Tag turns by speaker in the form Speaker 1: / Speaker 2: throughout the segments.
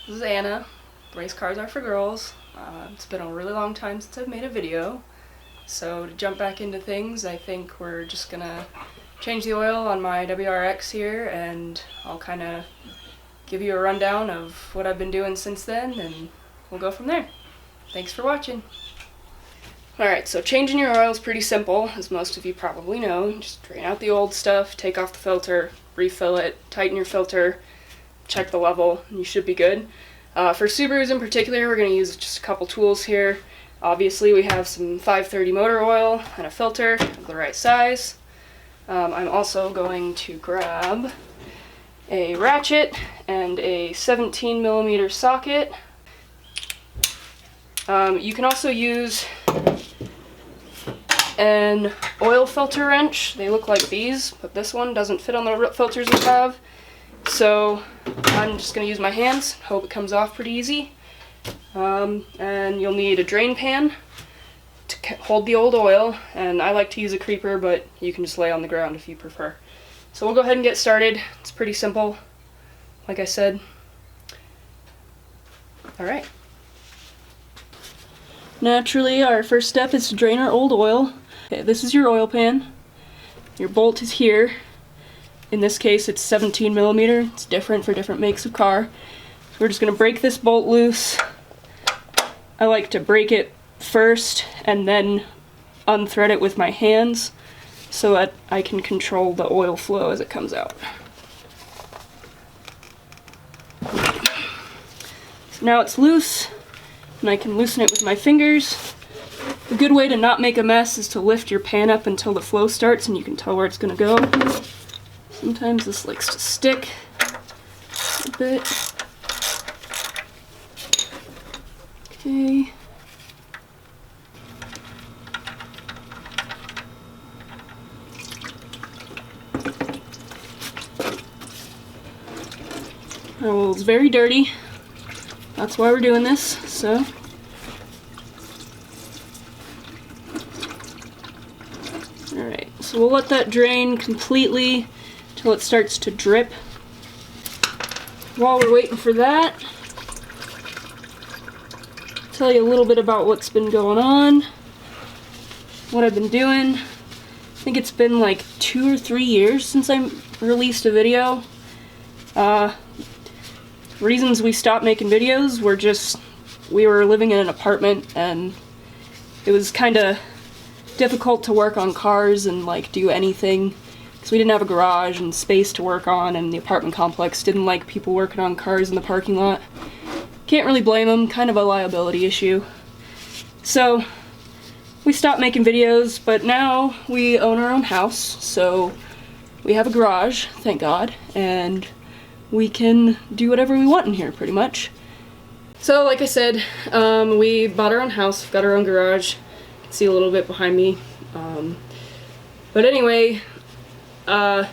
Speaker 1: This is Anna. Race cars are for girls. It's been a really long time since I've made a video. So to jump back into things, I think we're just gonna change the oil on my WRX here, and I'll kind of give you a rundown of what I've been doing since then, and we'll go from there. Thanks for watching. Alright, so changing your oil is pretty simple, as most of you probably know. Just drain out the old stuff, take off the filter, refill it, tighten your filter, check the level, and you should be good. For Subarus in particular, we're going to use just a couple tools here. Obviously, we have some 530 motor oil and a filter of the right size. I'm also going to grab a ratchet and a 17mm socket. You can also use an oil filter wrench. They look like these, but this one doesn't fit on the filters we have. So I'm just going to use my hands, hope it comes off pretty easy. And you'll need a drain pan to hold the old oil, and I like to use a creeper, but you can just lay on the ground if you prefer. So we'll go ahead and get started. It's pretty simple, like I said. Alright. Naturally, our first step is to drain our old oil. Okay, this is your oil pan. Your bolt is here. In this case, it's 17mm. It's different for different makes of car. So we're just going to break this bolt loose. I like to break it first and then unthread it with my hands so that I can control the oil flow as it comes out. So now it's loose, and I can loosen it with my fingers. A good way to not make a mess is to lift your pan up until the flow starts and you can tell where it's going to go. Sometimes this likes to stick a bit. Okay. Oh, it's very dirty. That's why we're doing this, so. Alright, so we'll let that drain completely till it starts to drip. While we're waiting for that, I'll tell you a little bit about what's been going on, what I've been doing. I think it's been like 2 or 3 years since I released a video. Reasons we stopped making videos were just, we were living in an apartment and it was kind of difficult to work on cars and like do anything because we didn't have a garage and space to work on, and the apartment complex didn't like people working on cars in the parking lot. Can't really blame them, kind of a liability issue. So we stopped making videos, but now we own our own house, so we have a garage, thank God, and we can do whatever we want in here, pretty much. So, like I said, we bought our own house, got our own garage. You can see a little bit behind me. But anyway, at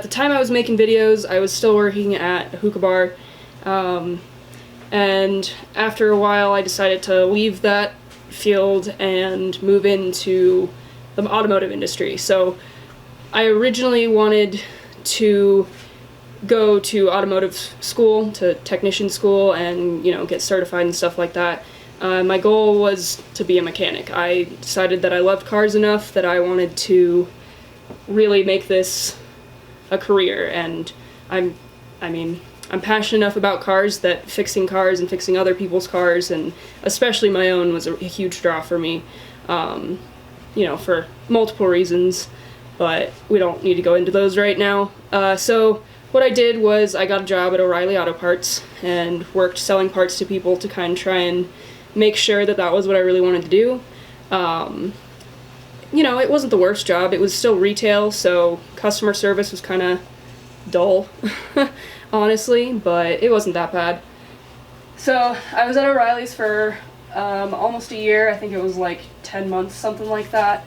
Speaker 1: the time I was making videos, I was still working at a hookah bar. And after a while, I decided to leave that field and move into the automotive industry. So, I originally wanted to go to automotive school, to technician school, and get certified and stuff like that. My goal was to be a mechanic. I decided that I loved cars enough that I wanted to really make this a career, and I'm passionate enough about cars that fixing cars and fixing other people's cars, and especially my own, was a huge draw for me. For multiple reasons, but we don't need to go into those right now. So what I did was I got a job at O'Reilly Auto Parts and worked selling parts to people to kind of try and make sure that that was what I really wanted to do. It wasn't the worst job. It was still retail, so customer service was kind of dull, honestly, but it wasn't that bad. So I was at O'Reilly's for almost a year. I think it was like 10 months, something like that.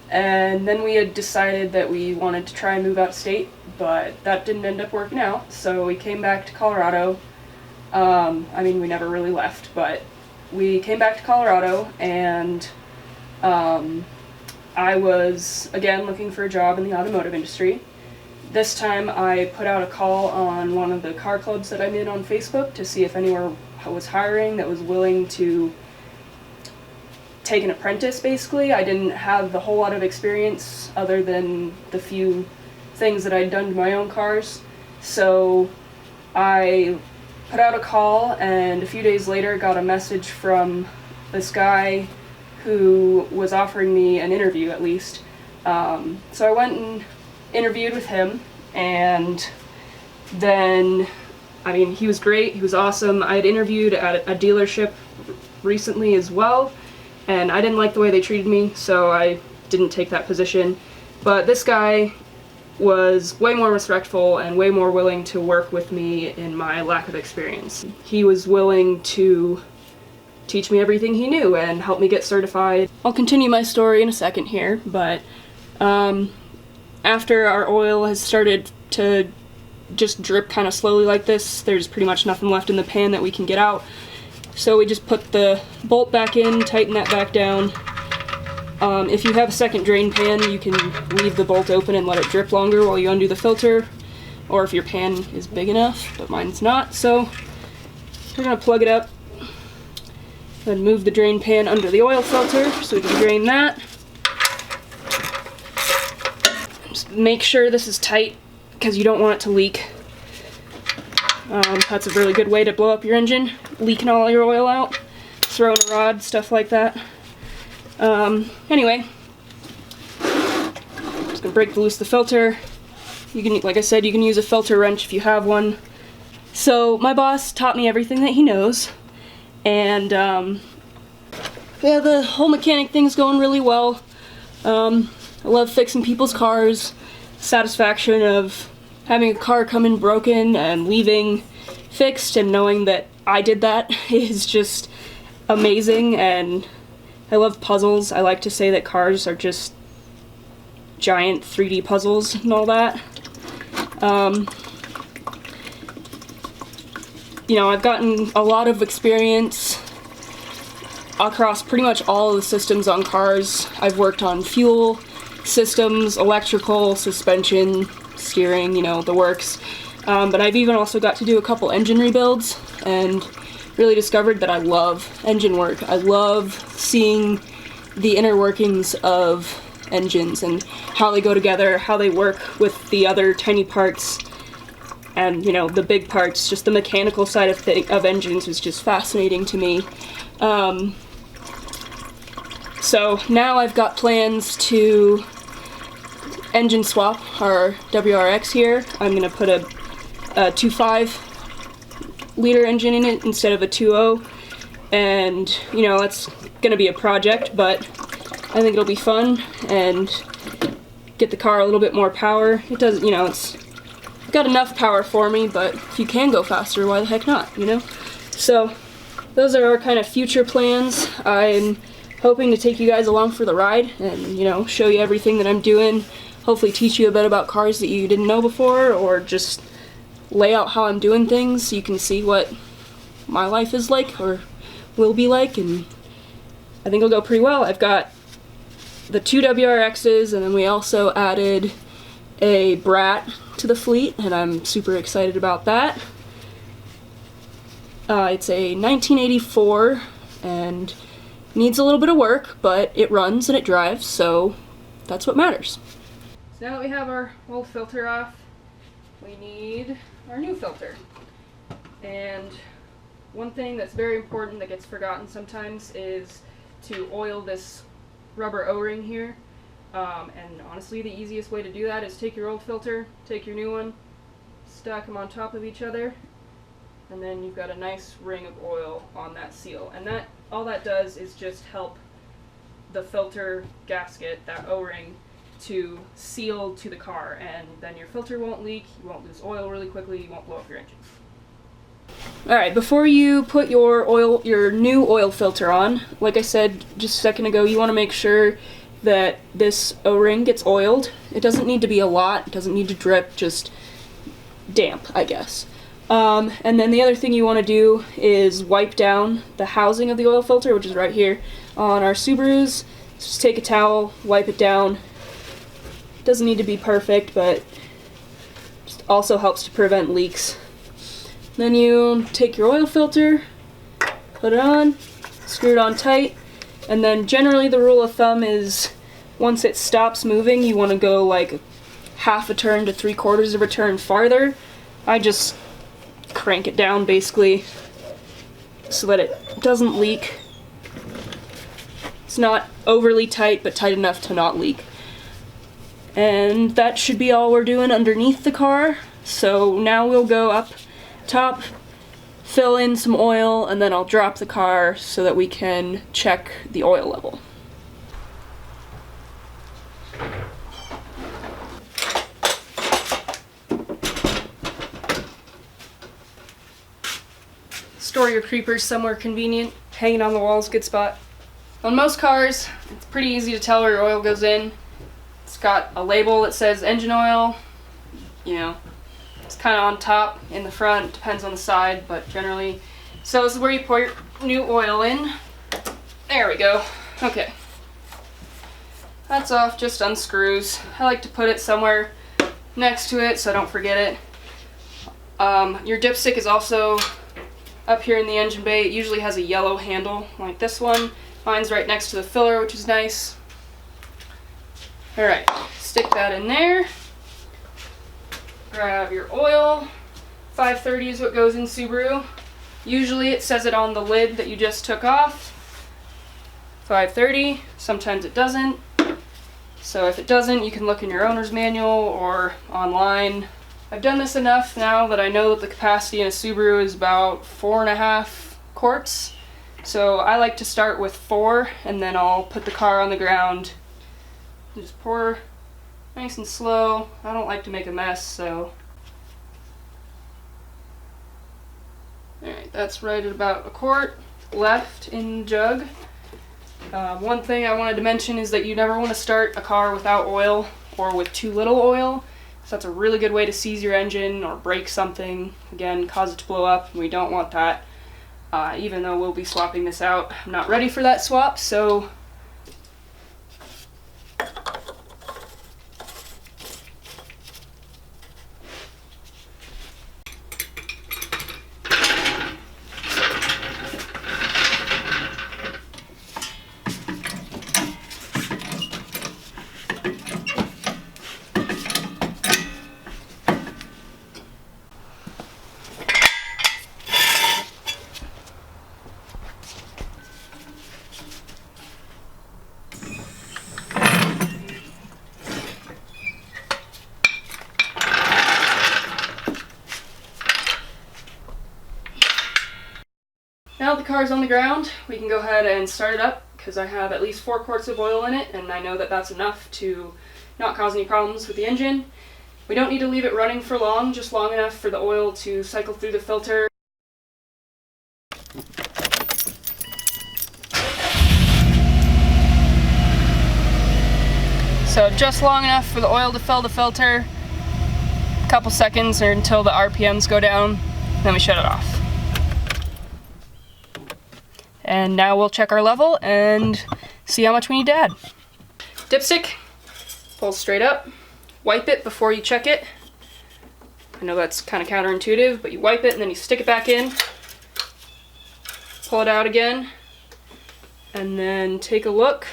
Speaker 1: And then we had decided that we wanted to try and move out of state, but that didn't end up working out, so we came back to Colorado. We never really left, but we came back to Colorado, and I was, again, looking for a job in the automotive industry. This time I put out a call on one of the car clubs that I'm in on Facebook to see if anyone was hiring that was willing to take an apprentice, basically. I didn't have a whole lot of experience other than the few things that I'd done to my own cars. So I put out a call, and a few days later got a message from this guy who was offering me an interview, at least. So I went and interviewed with him, and then, I mean, he was great, he was awesome. I had interviewed at a dealership recently as well, and I didn't like the way they treated me, so I didn't take that position. But this guy was way more respectful and way more willing to work with me in my lack of experience. He was willing to teach me everything he knew and help me get certified. I'll continue my story in a second here, but after our oil has started to just drip kind of slowly like this, there's pretty much nothing left in the pan that we can get out. So we just put the bolt back in, tighten that back down. If you have a second drain pan, you can leave the bolt open and let it drip longer while you undo the filter, or if your pan is big enough, but mine's not. So we're gonna plug it up, then move the drain pan under the oil filter so we can drain that. Just make sure this is tight because you don't want it to leak. That's a really good way to blow up your engine, leaking all your oil out, throwing a rod, stuff like that. Anyway, just gonna break loose the filter. You can, like I said, you can use a filter wrench if you have one. So my boss taught me everything that he knows, and yeah, the whole mechanic thing's going really well. I love fixing people's cars. Satisfaction of having a car come in broken and leaving fixed and knowing that I did that is just amazing. And I love puzzles. I like to say that cars are just giant 3D puzzles and all that. You know, I've gotten a lot of experience across pretty much all of the systems on cars. I've worked on fuel systems, electrical, suspension, steering, you know, the works. But I've even also got to do a couple engine rebuilds and really discovered that I love engine work. I love seeing the inner workings of engines and how they go together, how they work with the other tiny parts and, you know, the big parts. Just the mechanical side of engines is just fascinating to me. So now I've got plans to engine swap our WRX here. I'm going to put a 2.5 liter engine in it instead of a 2.0, and you know, that's going to be a project, but I think it'll be fun and get the car a little bit more power. It doesn't, you know, it's got enough power for me, but if you can go faster, why the heck not, you know? So those are our kind of future plans. I'm hoping to take you guys along for the ride and, you know, show you everything that I'm doing, hopefully teach you a bit about cars that you didn't know before, or just lay out how I'm doing things so you can see what my life is like or will be like, and I think it'll go pretty well. I've got the 2 WRXs, and then we also added a Brat to the fleet, and I'm super excited about that. It's a 1984 and needs a little bit of work, but it runs and it drives, so that's what matters. So now that we have our old filter off, we need our new filter. And one thing that's very important that gets forgotten sometimes is to oil this rubber O-ring here. And honestly, the easiest way to do that is take your old filter, take your new one, stack them on top of each other, and then you've got a nice ring of oil on that seal. And that all that does is just help the filter gasket, that O-ring, to seal to the car, and then your filter won't leak, you won't lose oil really quickly, you won't blow up your engine. Alright, before you put your new oil filter on, like I said just a second ago, you want to make sure that this O-ring gets oiled. It doesn't need to be a lot, it doesn't need to drip, just damp, I guess. And then the other thing you want to do is wipe down the housing of the oil filter, which is right here on our Subarus. Just take a towel, wipe it down. Doesn't need to be perfect, but Just also helps to prevent leaks. Then you take your oil filter, put it on, screw it on tight, and then generally the rule of thumb is once it stops moving, you want to go like half a turn to 3/4 of a turn farther. I just crank it down basically so that it doesn't leak. It's not overly tight, but tight enough to not leak. And that should be all we're doing underneath the car. So now we'll go up top, fill in some oil, and then I'll drop the car so that we can check the oil level. Store your creepers somewhere convenient. Hanging on the wall is a good spot. On most cars, it's pretty easy to tell where your oil goes in. It's got a label that says engine oil. You know, it's kind of on top, in the front, depends on the side, but generally. So this is where you pour your new oil in. There we go. Okay. That's off, just unscrews. I like to put it somewhere next to it so I don't forget it. Your dipstick is also up here in the engine bay. It usually has a yellow handle like this one. Mine's right next to the filler, which is nice. Alright, stick that in there. Grab your oil. 530 is what goes in Subaru. Usually it says it on the lid that you just took off. 530, sometimes it doesn't. So if it doesn't, you can look in your owner's manual or online. I've done this enough now that I know that the capacity in a Subaru is about 4.5 quarts. So I like to start with 4 and then I'll put the car on the ground. Just pour nice and slow. I don't like to make a mess, so. Alright, that's right at about 1 quart left in the jug. One thing I wanted to mention is that you never want to start a car without oil or with too little oil. So that's a really good way to seize your engine or break something. Again, cause it to blow up, and we don't want that. Even though we'll be swapping this out, I'm not ready for that swap, so now that the car is on the ground, we can go ahead and start it up because I have at least 4 quarts of oil in it, and I know that that's enough to not cause any problems with the engine. We don't need to leave it running for long, just long enough for the oil to cycle through the filter. So just long enough for the oil to fill the filter, a couple seconds or until the RPMs go down, then we shut it off. And now we'll check our level and see how much we need to add. Dipstick, pull straight up, wipe it before you check it. I know that's kind of counterintuitive, but you wipe it and then you stick it back in, pull it out again, and then take a look.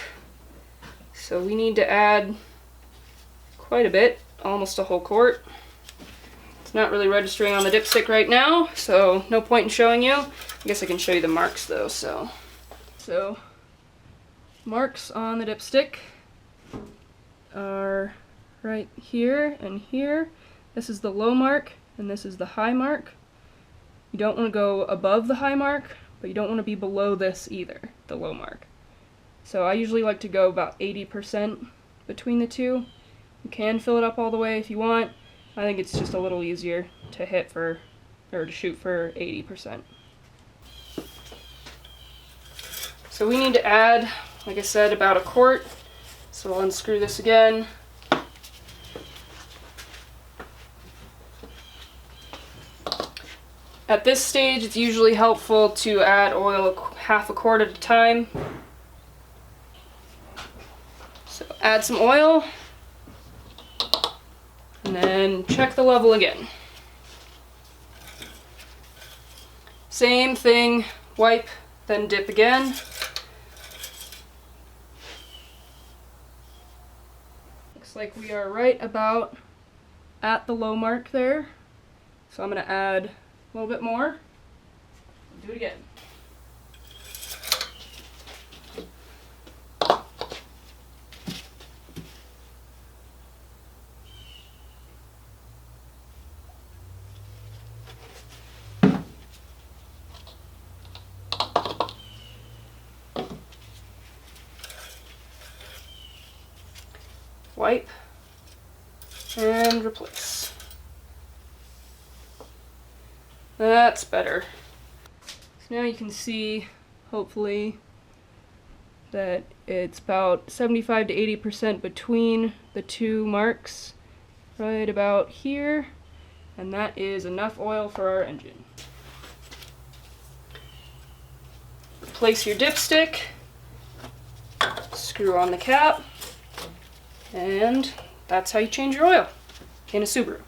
Speaker 1: So we need to add quite a bit, almost a whole quart. It's not really registering on the dipstick right now, so no point in showing you. I guess I can show you the marks though, so marks on the dipstick are right here and here. This is the low mark and this is the high mark. You don't want to go above the high mark, but you don't want to be below this either, the low mark. So I usually like to go about 80% between the two. You can fill it up all the way if you want. I think it's just a little easier to hit for, or to shoot for 80%. So we need to add, like I said, about 1 quart. So I'll unscrew this again. At this stage, it's usually helpful to add oil half a quart at a time. So add some oil. And then check the level again. Same thing, wipe, then dip again. Looks like we are right about at the low mark there. So I'm going to add a little bit more. Do it again. Wipe and replace. That's better. So now you can see, hopefully, that it's about 75 to 80% between the two marks, right about here, and that is enough oil for our engine. Replace your dipstick, screw on the cap, and that's how you change your oil in a Subaru.